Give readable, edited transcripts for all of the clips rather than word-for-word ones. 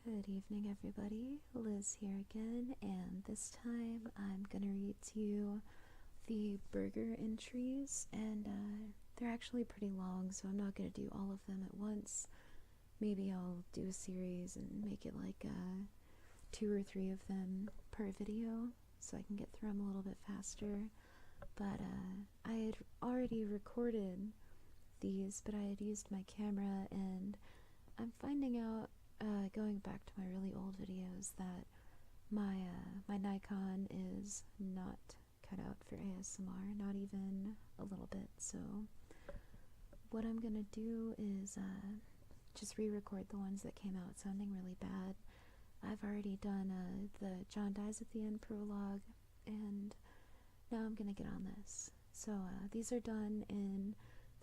Good evening, everybody. Liz here again, and this time I'm gonna read to you the Burgrr Entries, and they're actually pretty long, so I'm not gonna do all of them at once. Maybe I'll do a series and make it like 2 or 3 of them per video, so I can get through them a little bit faster. But I had already recorded these, but I had used my camera, and I'm finding out going back to my really old videos that my Nikon is not cut out for ASMR, not even a little bit. So what I'm gonna do is just re-record the ones that came out sounding really bad. I've already done the John Dies at the End prologue, and now I'm gonna get on this. So these are done in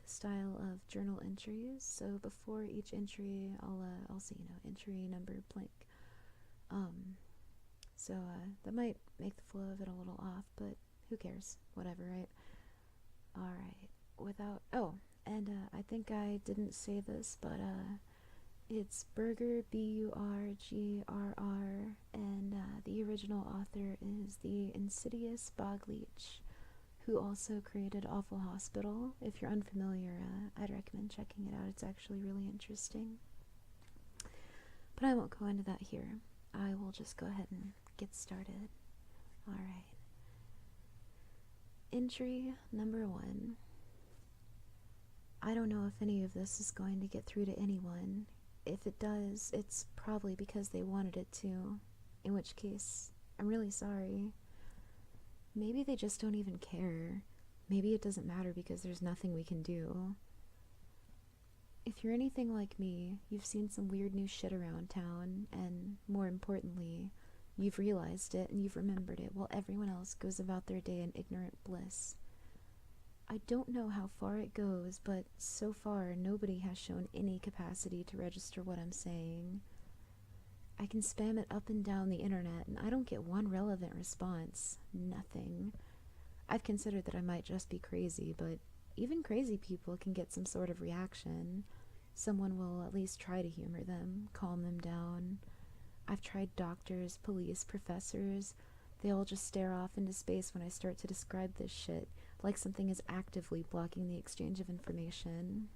style of journal entries. So before each entry, I'll say, entry number blank. So that might make the flow of it a little off, but who cares? Whatever, right? All right. And I think I didn't say this, but it's Burgrr, Burgrr, and the original author is the insidious bog leech, who also created Awful Hospital. If you're unfamiliar, I'd recommend checking it out. It's actually really interesting. But I won't go into that here. I will just go ahead and get started. Alright. Entry number 1. I don't know if any of this is going to get through to anyone. If it does, it's probably because they wanted it to, in which case, I'm really sorry. Maybe they just don't even care. Maybe it doesn't matter because there's nothing we can do. If you're anything like me, you've seen some weird new shit around town, and more importantly, you've realized it and you've remembered it while everyone else goes about their day in ignorant bliss. I don't know how far it goes, but so far nobody has shown any capacity to register what I'm saying. I can spam it up and down the internet, and I don't get one relevant response. Nothing. I've considered that I might just be crazy, but even crazy people can get some sort of reaction. Someone will at least try to humor them, calm them down. I've tried doctors, police, professors. They all just stare off into space when I start to describe this shit, like something is actively blocking the exchange of information.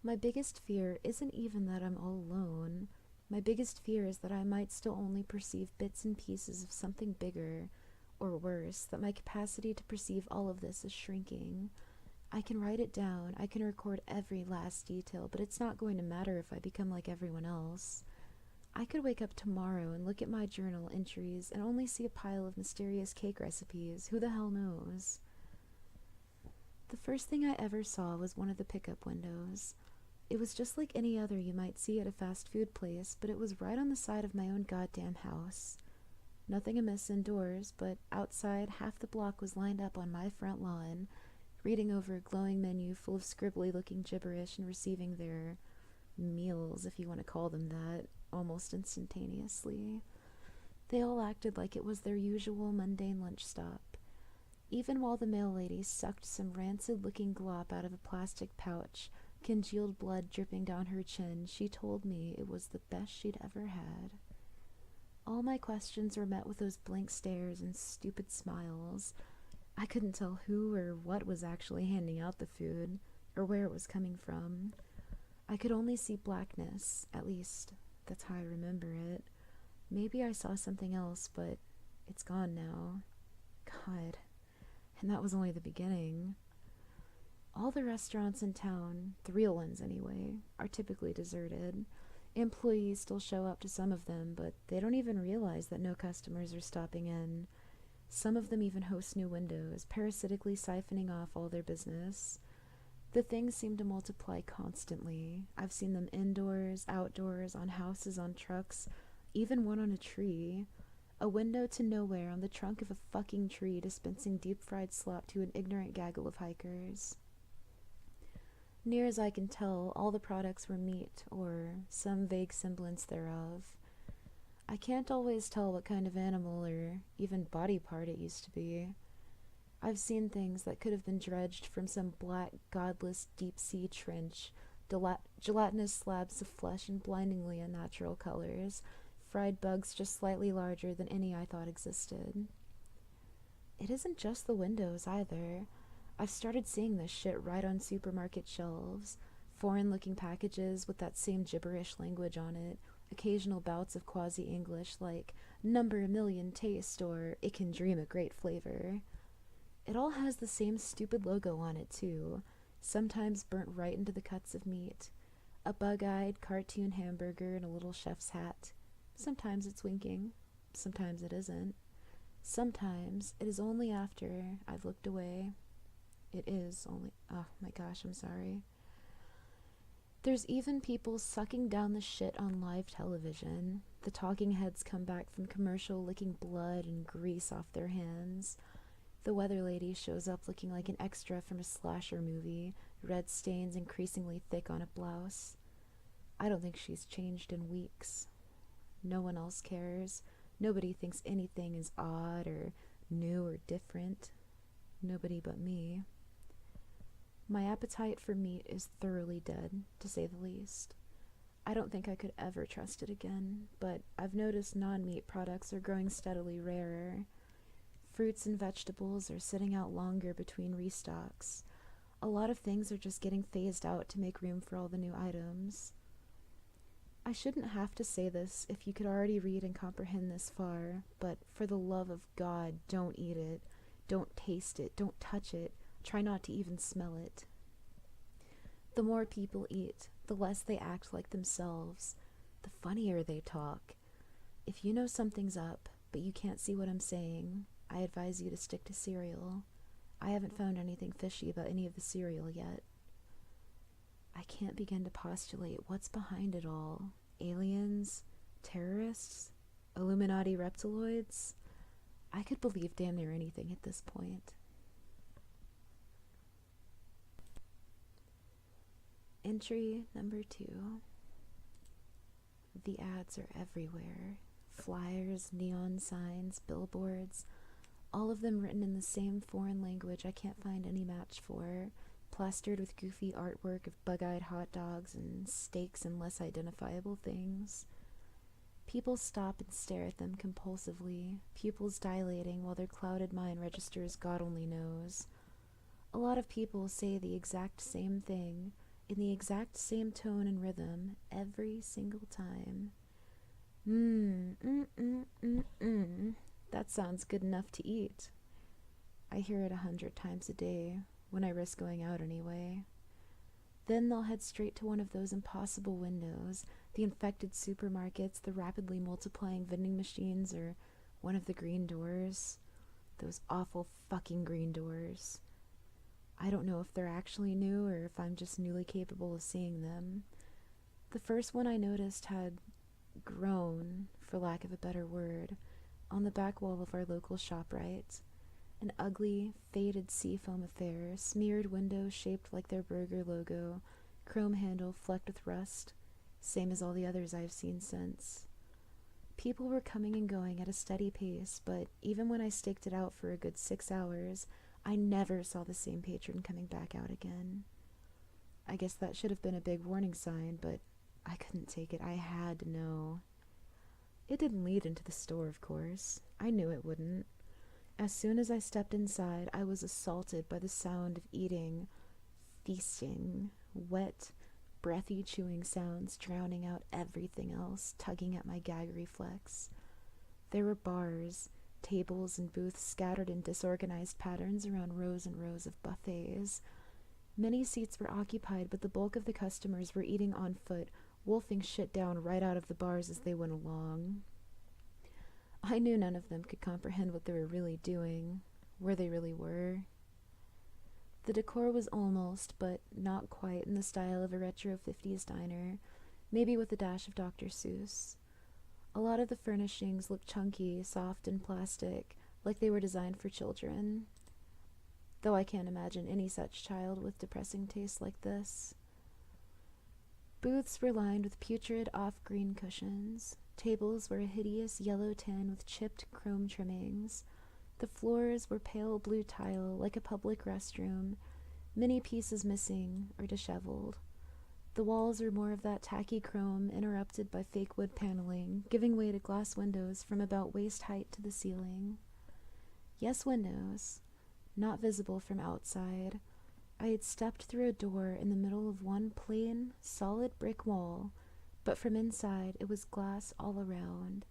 My biggest fear isn't even that I'm all alone. My biggest fear is that I might still only perceive bits and pieces of something bigger, or worse, that my capacity to perceive all of this is shrinking. I can write it down, I can record every last detail, but it's not going to matter if I become like everyone else. I could wake up tomorrow and look at my journal entries and only see a pile of mysterious cake recipes. Who the hell knows? The first thing I ever saw was one of the pickup windows. It was just like any other you might see at a fast food place, but it was right on the side of my own goddamn house. Nothing amiss indoors, but outside half the block was lined up on my front lawn, reading over a glowing menu full of scribbly-looking gibberish and receiving their meals, if you want to call them that, almost instantaneously. They all acted like it was their usual mundane lunch stop. Even while the mail lady sucked some rancid-looking glop out of a plastic pouch, congealed blood dripping down her chin, she told me it was the best she'd ever had. All my questions were met with those blank stares and stupid smiles. I couldn't tell who or what was actually handing out the food, or where it was coming from. I could only see blackness, at least that's how I remember it. Maybe I saw something else, but it's gone now. God, and that was only the beginning. All the restaurants in town, the real ones anyway, are typically deserted. Employees still show up to some of them, but they don't even realize that no customers are stopping in. Some of them even host new windows, parasitically siphoning off all their business. The things seem to multiply constantly. I've seen them indoors, outdoors, on houses, on trucks, even one on a tree. A window to nowhere on the trunk of a fucking tree dispensing deep-fried slop to an ignorant gaggle of hikers. Near as I can tell, all the products were meat, or some vague semblance thereof. I can't always tell what kind of animal or even body part it used to be. I've seen things that could have been dredged from some black, godless deep-sea trench, gelatinous slabs of flesh in blindingly unnatural colors, fried bugs just slightly larger than any I thought existed. It isn't just the windows, either. I've started seeing this shit right on supermarket shelves. Foreign-looking packages with that same gibberish language on it, occasional bouts of quasi-English like number a million taste or it can dream a great flavor. It all has the same stupid logo on it, too, sometimes burnt right into the cuts of meat. A bug-eyed cartoon hamburger in a little chef's hat. Sometimes it's winking, sometimes it isn't. Sometimes it is only after I've looked away. It is only. Oh my gosh, I'm sorry. There's even people sucking down the shit on live television. The talking heads come back from commercial licking blood and grease off their hands. The weather lady shows up looking like an extra from a slasher movie, red stains increasingly thick on a blouse. I don't think she's changed in weeks. No one else cares. Nobody thinks anything is odd or new or different. Nobody but me. My appetite for meat is thoroughly dead, to say the least. I don't think I could ever trust it again, but I've noticed non-meat products are growing steadily rarer. Fruits and vegetables are sitting out longer between restocks. A lot of things are just getting phased out to make room for all the new items. I shouldn't have to say this if you could already read and comprehend this far, but for the love of God, don't eat it. Don't taste it. Don't touch it. Try not to even smell it. The more people eat, the less they act like themselves, the funnier they talk. If you know something's up, but you can't see what I'm saying, I advise you to stick to cereal. I haven't found anything fishy about any of the cereal yet. I can't begin to postulate what's behind it all. Aliens? Terrorists? Illuminati reptiloids? I could believe damn near anything at this point. Entry number 2. The ads are everywhere. Flyers, neon signs, billboards, all of them written in the same foreign language I can't find any match for, plastered with goofy artwork of bug-eyed hot dogs and steaks and less identifiable things. People stop and stare at them compulsively, pupils dilating while their clouded mind registers God only knows. A lot of people say the exact same thing, in the exact same tone and rhythm, every single time. That sounds good enough to eat. I hear it 100 times a day, when I risk going out anyway. Then they'll head straight to one of those impossible windows, the infected supermarkets, the rapidly multiplying vending machines, or one of the green doors. Those awful fucking green doors. I don't know if they're actually new or if I'm just newly capable of seeing them. The first one I noticed had grown, for lack of a better word, on the back wall of our local ShopRite. An ugly, faded seafoam affair, smeared windows shaped like their Burgrr logo, chrome handle flecked with rust, same as all the others I've seen since. People were coming and going at a steady pace, but even when I staked it out for a good 6 hours, I never saw the same patron coming back out again. I guess that should have been a big warning sign, but I couldn't take it. I had to know. It didn't lead into the store, of course. I knew it wouldn't. As soon as I stepped inside, I was assaulted by the sound of eating, feasting, wet, breathy chewing sounds drowning out everything else, tugging at my gag reflex. There were bars, tables, and booths scattered in disorganized patterns around rows and rows of buffets. Many seats were occupied, but the bulk of the customers were eating on foot, wolfing shit down right out of the bars as they went along. I knew none of them could comprehend what they were really doing, where they really were. The decor was almost, but not quite, in the style of a retro 50s diner, maybe with a dash of Dr. Seuss. A lot of the furnishings looked chunky, soft, and plastic, like they were designed for children. Though I can't imagine any such child with depressing tastes like this. Booths were lined with putrid off-green cushions. Tables were a hideous yellow tan with chipped chrome trimmings. The floors were pale blue tile, like a public restroom, many pieces missing or disheveled. The walls are more of that tacky chrome interrupted by fake wood paneling, giving way to glass windows from about waist height to the ceiling. Yes, windows, not visible from outside. I had stepped through a door in the middle of one plain, solid brick wall, but from inside it was glass all around.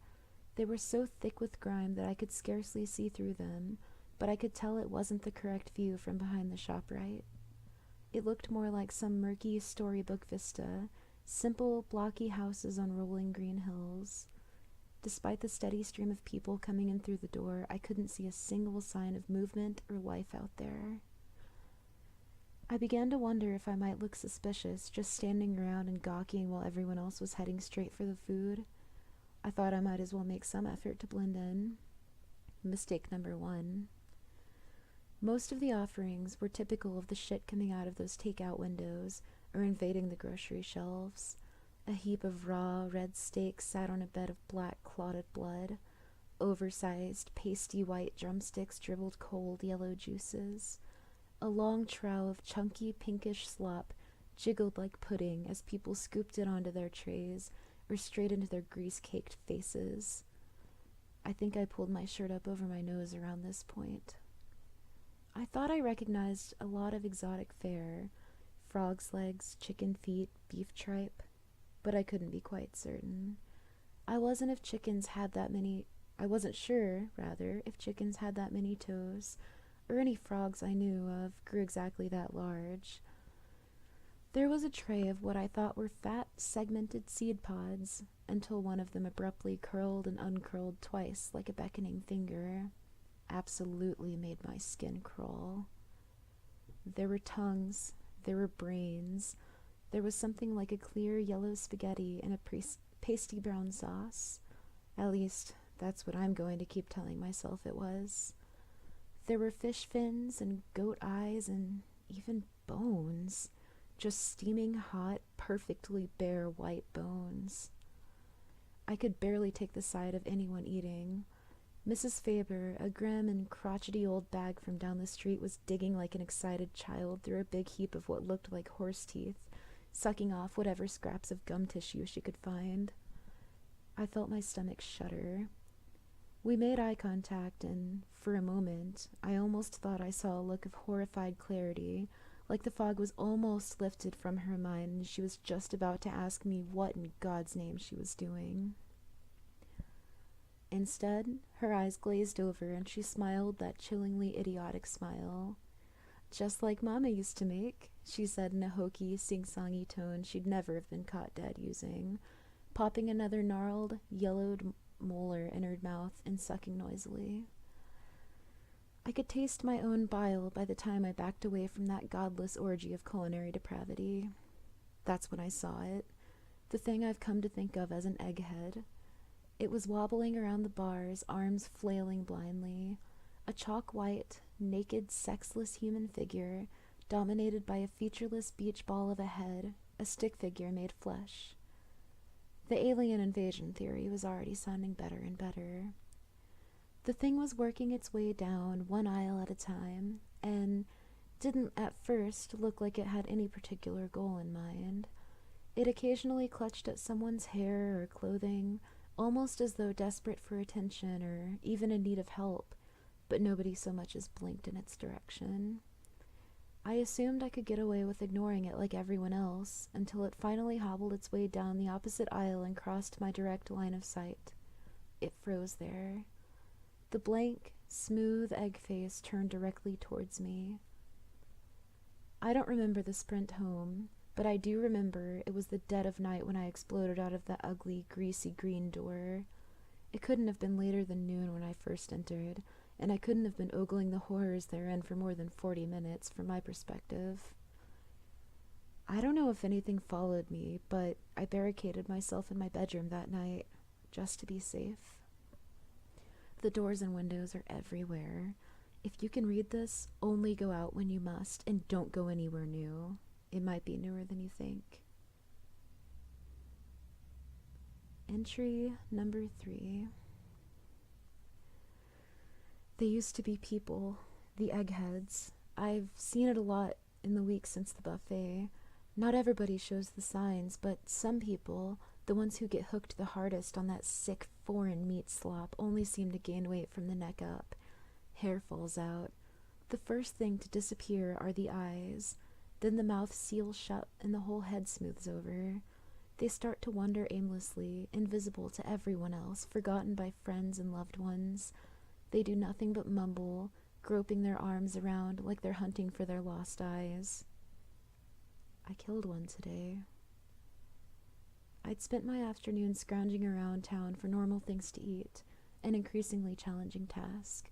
They were so thick with grime that I could scarcely see through them, but I could tell it wasn't the correct view from behind the ShopRite. It looked more like some murky storybook vista, simple, blocky houses on rolling green hills. Despite the steady stream of people coming in through the door, I couldn't see a single sign of movement or life out there. I began to wonder if I might look suspicious, just standing around and gawking while everyone else was heading straight for the food. I thought I might as well make some effort to blend in. Mistake number 1. Most of the offerings were typical of the shit coming out of those takeout windows or invading the grocery shelves. A heap of raw, red steaks sat on a bed of black, clotted blood. Oversized, pasty white drumsticks dribbled cold, yellow juices. A long trough of chunky, pinkish slop jiggled like pudding as people scooped it onto their trays or straight into their grease-caked faces. I think I pulled my shirt up over my nose around this point. I thought I recognized a lot of exotic fare, frog's legs, chicken feet, beef tripe, but I couldn't be quite certain. I wasn't sure, if chickens had that many toes, or any frogs I knew of grew exactly that large. There was a tray of what I thought were fat, segmented seed pods, until one of them abruptly curled and uncurled twice like a beckoning finger. Absolutely made my skin crawl. There were tongues, there were brains, there was something like a clear yellow spaghetti in a pasty brown sauce. At least, that's what I'm going to keep telling myself it was. There were fish fins and goat eyes and even bones. Just steaming hot, perfectly bare white bones. I could barely take the sight of anyone eating. Mrs. Faber, a grim and crotchety old bag from down the street, was digging like an excited child through a big heap of what looked like horse teeth, sucking off whatever scraps of gum tissue she could find. I felt my stomach shudder. We made eye contact, and for a moment, I almost thought I saw a look of horrified clarity, like the fog was almost lifted from her mind and she was just about to ask me what in God's name she was doing. Instead, her eyes glazed over and she smiled that chillingly idiotic smile. "Just like Mama used to make," she said in a hokey, sing-songy tone she'd never have been caught dead using, popping another gnarled, yellowed molar in her mouth and sucking noisily. I could taste my own bile by the time I backed away from that godless orgy of culinary depravity. That's when I saw it, the thing I've come to think of as an egghead. It was wobbling around the bars, arms flailing blindly, a chalk-white, naked, sexless human figure, dominated by a featureless beach ball of a head, a stick figure made flesh. The alien invasion theory was already sounding better and better. The thing was working its way down, one aisle at a time, and didn't at first look like it had any particular goal in mind. It occasionally clutched at someone's hair or clothing, almost as though desperate for attention or even in need of help, but nobody so much as blinked in its direction. I assumed I could get away with ignoring it like everyone else, until it finally hobbled its way down the opposite aisle and crossed my direct line of sight. It froze there. The blank, smooth egg face turned directly towards me. I don't remember the sprint home, but I do remember it was the dead of night when I exploded out of the ugly, greasy green door. It couldn't have been later than noon when I first entered, and I couldn't have been ogling the horrors therein for more than 40 minutes, from my perspective. I don't know if anything followed me, but I barricaded myself in my bedroom that night, just to be safe. The doors and windows are everywhere. If you can read this, only go out when you must, and don't go anywhere new. It might be newer than you think. Entry number 3. They used to be people, the eggheads. I've seen it a lot in the week since the buffet. Not everybody shows the signs, but some people, the ones who get hooked the hardest on that sick foreign meat slop, only seem to gain weight from the neck up. Hair falls out. The first thing to disappear are the eyes. Then the mouth seals shut and the whole head smooths over. They start to wander aimlessly, invisible to everyone else, forgotten by friends and loved ones. They do nothing but mumble, groping their arms around like they're hunting for their lost eyes. I killed one today. I'd spent my afternoon scrounging around town for normal things to eat, an increasingly challenging task.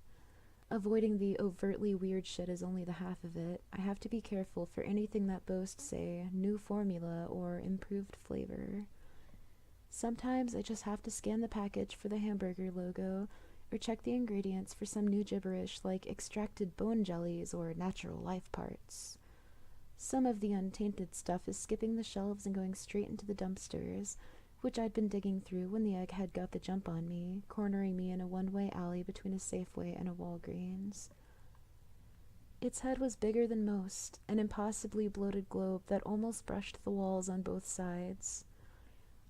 Avoiding the overtly weird shit is only the half of it. I have to be careful for anything that boasts, say, new formula or improved flavor. Sometimes I just have to scan the package for the hamburger logo, or check the ingredients for some new gibberish like extracted bone jellies or natural life parts. Some of the untainted stuff is skipping the shelves and going straight into the dumpsters, which I'd been digging through when the egghead got the jump on me, cornering me in a one-way alley between a Safeway and a Walgreens. Its head was bigger than most, an impossibly bloated globe that almost brushed the walls on both sides.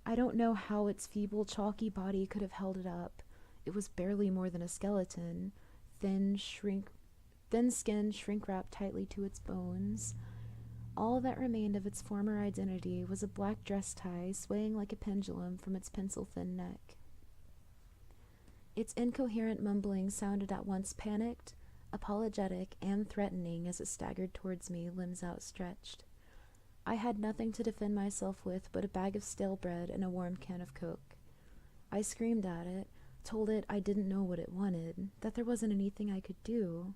I don't know how its feeble, chalky body could have held it up. It was barely more than a skeleton, thin skin shrink-wrapped tightly to its bones. All that remained of its former identity was a black dress tie swaying like a pendulum from its pencil-thin neck. Its incoherent mumbling sounded at once panicked, apologetic, and threatening as it staggered towards me, limbs outstretched. I had nothing to defend myself with but a bag of stale bread and a warm can of Coke. I screamed at it, told it I didn't know what it wanted, that there wasn't anything I could do,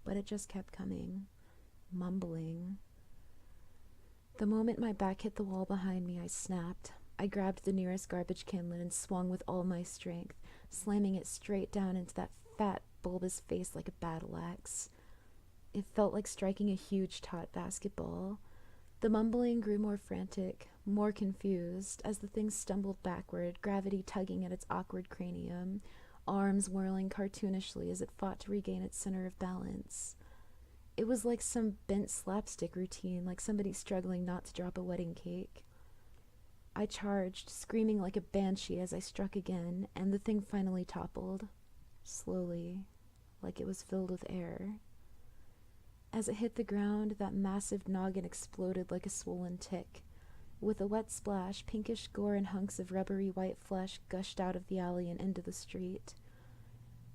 but it just kept coming, mumbling. The moment my back hit the wall behind me, I snapped. I grabbed the nearest garbage can lid and swung with all my strength, slamming it straight down into that fat, bulbous face like a battle axe. It felt like striking a huge taut basketball. The mumbling grew more frantic, more confused, as the thing stumbled backward, gravity tugging at its awkward cranium, arms whirling cartoonishly as it fought to regain its center of balance. It was like some bent slapstick routine, like somebody struggling not to drop a wedding cake. I charged, screaming like a banshee as I struck again, and the thing finally toppled. Slowly, like it was filled with air. As it hit the ground, that massive noggin exploded like a swollen tick. With a wet splash, pinkish gore and hunks of rubbery white flesh gushed out of the alley and into the street.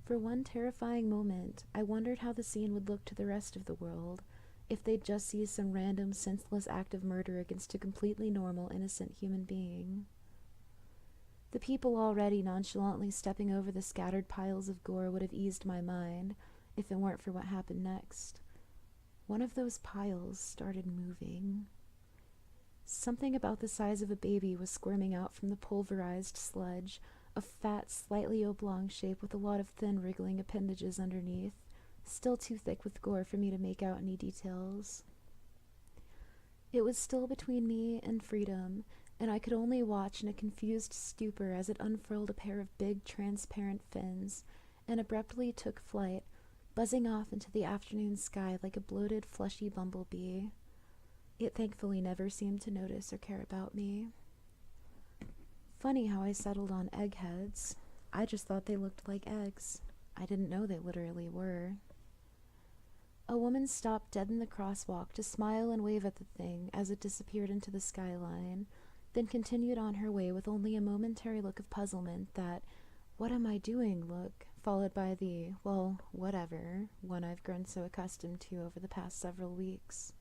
For one terrifying moment, I wondered how the scene would look to the rest of the world, if they'd just see some random, senseless act of murder against a completely normal, innocent human being. The people already nonchalantly stepping over the scattered piles of gore would have eased my mind, if it weren't for what happened next. One of those piles started moving. Something about the size of a baby was squirming out from the pulverized sludge, a fat, slightly oblong shape with a lot of thin, wriggling appendages underneath, still too thick with gore for me to make out any details. It was still between me and freedom, and I could only watch in a confused stupor as it unfurled a pair of big, transparent fins, and abruptly took flight, buzzing off into the afternoon sky like a bloated, fleshy bumblebee. It thankfully never seemed to notice or care about me. Funny how I settled on eggheads. I just thought they looked like eggs. I didn't know they literally were. A woman stopped dead in the crosswalk to smile and wave at the thing as it disappeared into the skyline, then continued on her way with only a momentary look of puzzlement that, "What am I doing?" look, followed by the, "well, whatever," one I've grown so accustomed to over the past several weeks.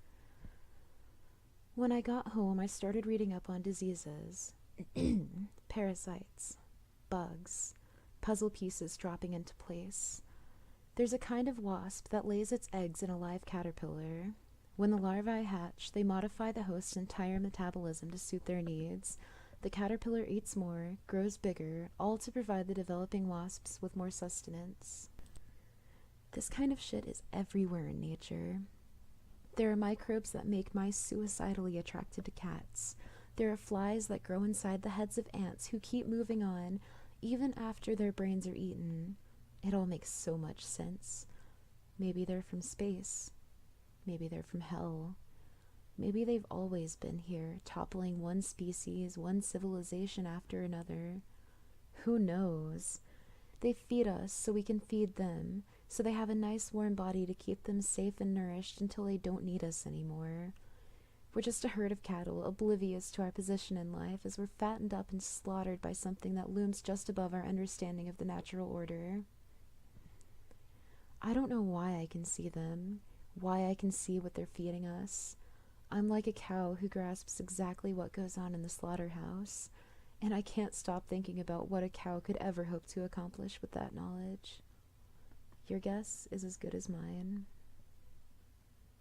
When I got home, I started reading up on diseases. Parasites, bugs, puzzle pieces dropping into place. There's a kind of wasp that lays its eggs in a live caterpillar. When the larvae hatch, they modify the host's entire metabolism to suit their needs. The caterpillar eats more, grows bigger, all to provide the developing wasps with more sustenance. This kind of shit is everywhere in nature. There are microbes that make mice suicidally attracted to cats. There are flies that grow inside the heads of ants who keep moving on, even after their brains are eaten. It all makes so much sense. Maybe they're from space. Maybe they're from hell. Maybe they've always been here, toppling one species, one civilization after another. Who knows? They feed us so we can feed them, so they have a nice warm body to keep them safe and nourished until they don't need us anymore. We're just a herd of cattle, oblivious to our position in life as we're fattened up and slaughtered by something that looms just above our understanding of the natural order. I don't know why I can see them, why I can see what they're feeding us. I'm like a cow who grasps exactly what goes on in the slaughterhouse, and I can't stop thinking about what a cow could ever hope to accomplish with that knowledge. Your guess is as good as mine.